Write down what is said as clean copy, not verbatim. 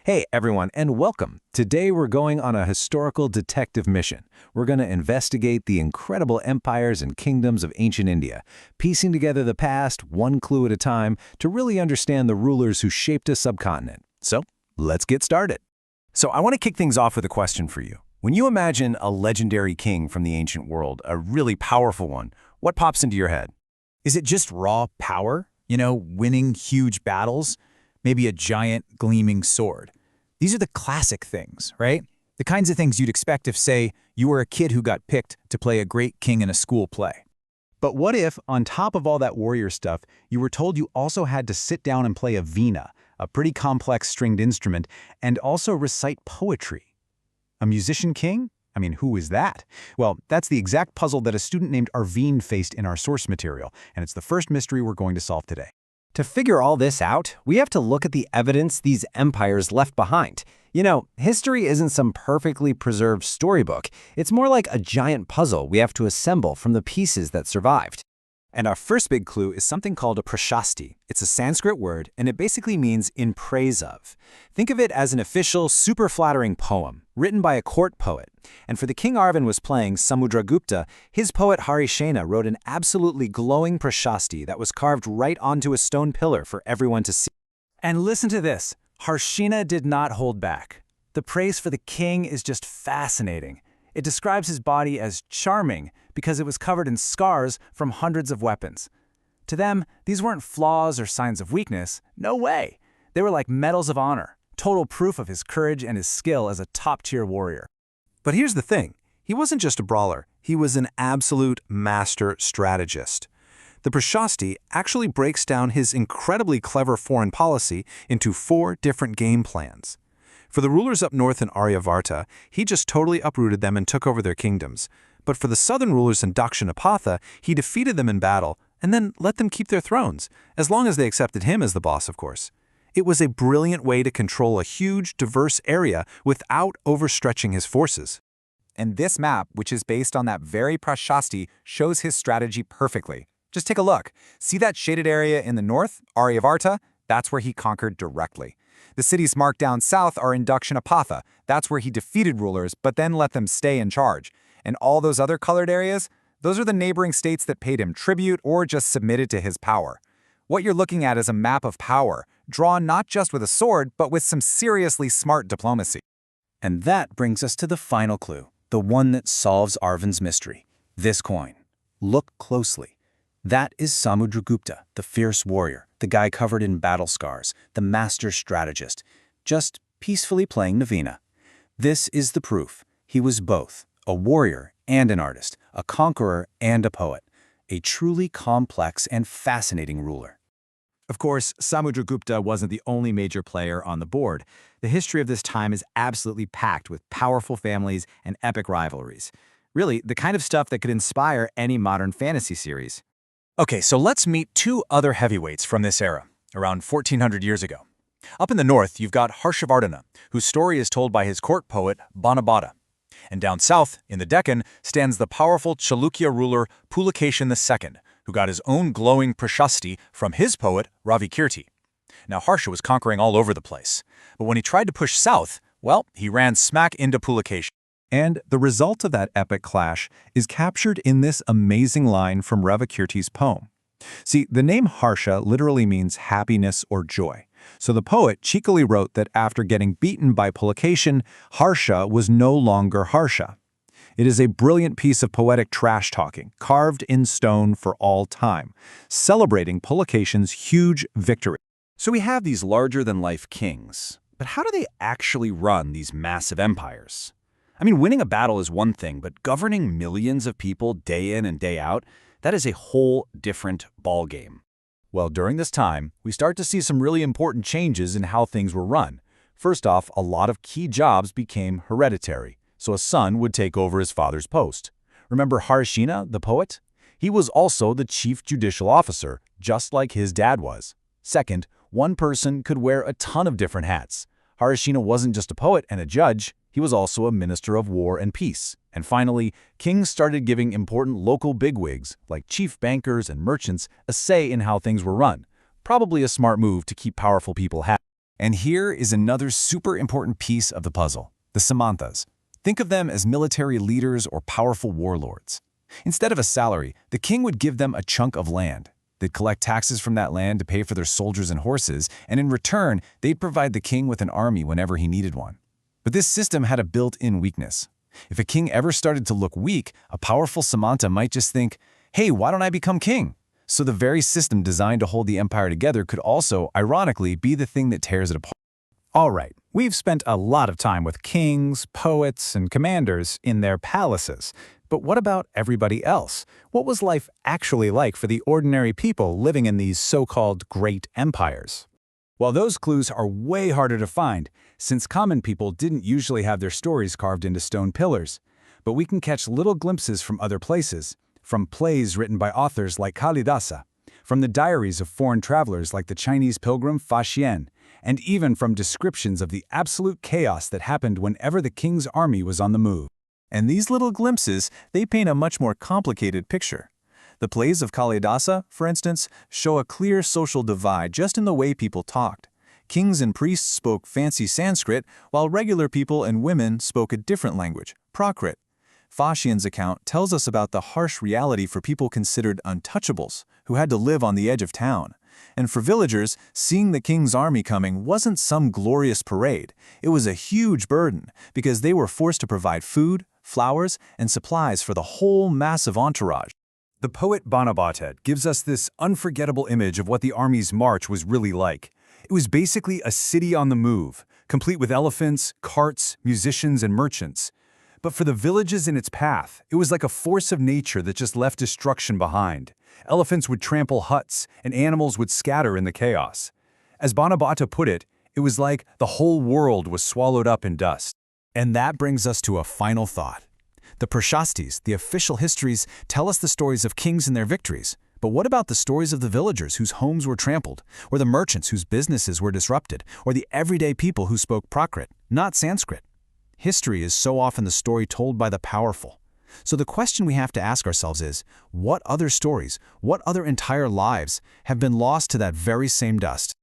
Hey everyone, and welcome. Today we're going on a historical detective mission. We're going to investigate the incredible empires and kingdoms of ancient India, piecing together the past one clue at a time to really understand the rulers who shaped a subcontinent. So, let's get started. So I want to kick things off with a question for you. When you imagine a legendary king from the ancient world, a really powerful one, what pops into your head? Is it just raw power? Winning huge battles? Maybe a giant gleaming sword? These are the classic things, right? The kinds of things you'd expect if, say, you were a kid who got picked to play a great king in a school play. But what if, on top of all that warrior stuff, you were told you also had to sit down and play a veena, a pretty complex stringed instrument, and also recite poetry? A musician king? I mean, who is that? Well, that's the exact puzzle that a student named Arvind faced in our source material, and it's the first mystery we're going to solve today. To figure all this out, we have to look at the evidence these empires left behind. History isn't some perfectly preserved storybook. It's more like a giant puzzle we have to assemble from the pieces that survived. And our first big clue is something called a prashasti. It's a Sanskrit word, and it basically means in praise of. Think of it as an official, super flattering poem, written by a court poet. And for the king Arvind was playing Samudragupta, his poet Harishena wrote an absolutely glowing prashasti that was carved right onto a stone pillar for everyone to see. And listen to this, Harishena did not hold back. The praise for the king is just fascinating. It describes his body as charming because it was covered in scars from hundreds of weapons. To them, these weren't flaws or signs of weakness. No way. They were like medals of honor, total proof of his courage and his skill as a top-tier warrior. But here's the thing. He wasn't just a brawler. He was an absolute master strategist. The Prashasti actually breaks down his incredibly clever foreign policy into 4 different game plans. For the rulers up north in Aryavarta, he just totally uprooted them and took over their kingdoms. But for the southern rulers in Dakshinapatha, he defeated them in battle and then let them keep their thrones, as long as they accepted him as the boss, of course. It was a brilliant way to control a huge, diverse area without overstretching his forces. And this map, which is based on that very Prashasti, shows his strategy perfectly. Just take a look. See that shaded area in the north, Aryavarta? That's where he conquered directly. The cities marked down south are in Dakshinapatha. That's where he defeated rulers, but then let them stay in charge. And all those other colored areas, those are the neighboring states that paid him tribute or just submitted to his power. What you're looking at is a map of power, drawn not just with a sword, but with some seriously smart diplomacy. And that brings us to the final clue, the one that solves Arvind's mystery. This coin. Look closely. That is Samudragupta, the fierce warrior, the guy covered in battle scars, the master strategist, just peacefully playing Navina. This is the proof. He was both, a warrior and an artist, a conqueror and a poet, a truly complex and fascinating ruler. Of course, Samudragupta wasn't the only major player on the board. The history of this time is absolutely packed with powerful families and epic rivalries. Really, the kind of stuff that could inspire any modern fantasy series. Okay, so let's meet 2 other heavyweights from this era, around 1400 years ago. Up in the north, you've got Harshavardhana, whose story is told by his court poet, Banabhata. And down south, in the Deccan, stands the powerful Chalukya ruler Pulakeshin II, who got his own glowing prashasti from his poet, Ravikirti. Now, Harsha was conquering all over the place, but when he tried to push south, well, he ran smack into Pulakeshin. And the result of that epic clash is captured in this amazing line from Ravikirti's poem. See, the name Harsha literally means happiness or joy. So the poet cheekily wrote that after getting beaten by Pulakeshin, Harsha was no longer Harsha. It is a brilliant piece of poetic trash-talking, carved in stone for all time, celebrating Pulakeshin's huge victory. So we have these larger-than-life kings, but how do they actually run these massive empires? I mean, winning a battle is one thing, but governing millions of people day in and day out, that is a whole different ballgame. Well, during this time, we start to see some really important changes in how things were run. First off, a lot of key jobs became hereditary, so a son would take over his father's post. Remember Harishena, the poet? He was also the chief judicial officer, just like his dad was. Second, one person could wear a ton of different hats. Harishena wasn't just a poet and a judge, he was also a minister of war and peace. And finally, kings started giving important local bigwigs, like chief bankers and merchants, a say in how things were run. Probably a smart move to keep powerful people happy. And here is another super important piece of the puzzle, the Samanthas. Think of them as military leaders or powerful warlords. Instead of a salary, the king would give them a chunk of land. They'd collect taxes from that land to pay for their soldiers and horses, and in return, they'd provide the king with an army whenever he needed one. But this system had a built-in weakness. If a king ever started to look weak, a powerful Samantha might just think, hey, why don't I become king? So the very system designed to hold the empire together could also, ironically, be the thing that tears it apart. All right, we've spent a lot of time with kings, poets, and commanders in their palaces. But what about everybody else? What was life actually like for the ordinary people living in these so-called great empires? Well, those clues are way harder to find, since common people didn't usually have their stories carved into stone pillars. But we can catch little glimpses from other places, from plays written by authors like Kalidasa, from the diaries of foreign travelers like the Chinese pilgrim Fa Xian, and even from descriptions of the absolute chaos that happened whenever the king's army was on the move. And these little glimpses, they paint a much more complicated picture. The plays of Kalidasa, for instance, show a clear social divide just in the way people talked. Kings and priests spoke fancy Sanskrit, while regular people and women spoke a different language, Prakrit. Fa Xian's account tells us about the harsh reality for people considered untouchables, who had to live on the edge of town. And for villagers, seeing the king's army coming wasn't some glorious parade. It was a huge burden, because they were forced to provide food, flowers, and supplies for the whole massive entourage. The poet Banabatet gives us this unforgettable image of what the army's march was really like. It was basically a city on the move, complete with elephants, carts, musicians, and merchants. But for the villages in its path, it was like a force of nature that just left destruction behind. Elephants would trample huts, and animals would scatter in the chaos. As Banabata put it, it was like the whole world was swallowed up in dust. And that brings us to a final thought. The Prashastis, the official histories, tell us the stories of kings and their victories. But what about the stories of the villagers whose homes were trampled, or the merchants whose businesses were disrupted, or the everyday people who spoke Prakrit, not Sanskrit? History is so often the story told by the powerful. So the question we have to ask ourselves is, what other stories, what other entire lives have been lost to that very same dust?